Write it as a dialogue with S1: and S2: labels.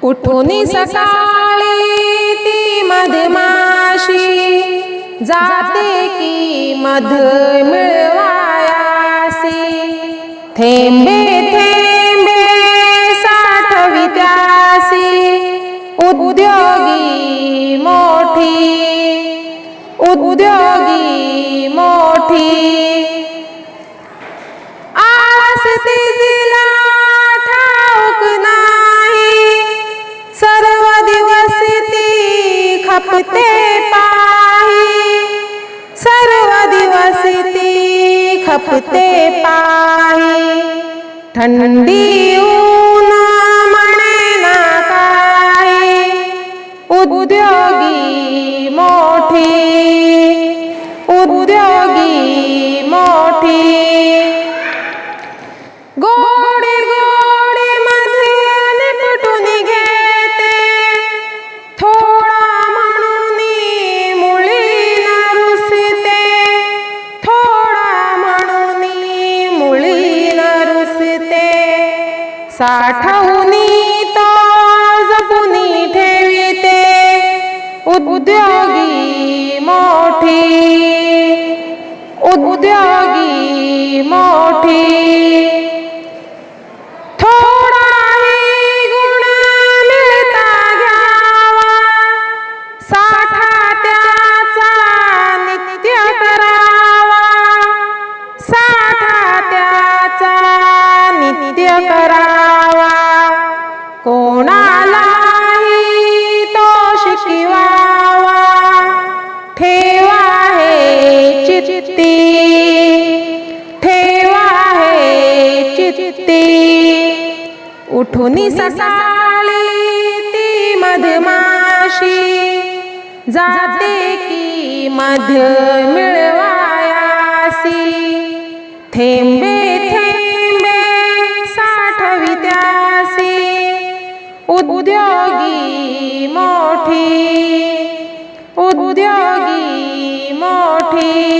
S1: उठून सकाळी ती मधमाशी जाते की मध मिळवायासी, थेंबे थेंबे साठवित्यासी उद्योगी मोठी, उद्योगी मोठी। आळस तिला ठाऊक नाही, सर्व दिवस ती खपते पाही, सर्व दिवस ती खपते पाही। थंडी ऊन म्हणे ना काही, उद्योगी मोठी, उद्योगी मोठी। गोडी गोडी मधून कुठून घेते, थोडा म्हणून मुळी न रुसते, थोडा म्हणून मुळी न रुसते। साठवूनी तो जपूनी ठेविते, उद्योगी मोठी, उद्योगी मोठी। थोडाही गुण मिळता घ्यावा, साठा त्याचा नित्य करावा, साठा त्याचा नित्य करावा। कोणालाही तो शिकवावा, ठेवा हे चित्ती, ठेवा हे चित्ती। उठून सकाळी ती मधमाशी जाते की मध मिळवायासी, थेंबे थेंबे साठवित्यासी उद्योगी मोठी, उद्योगी मोठी।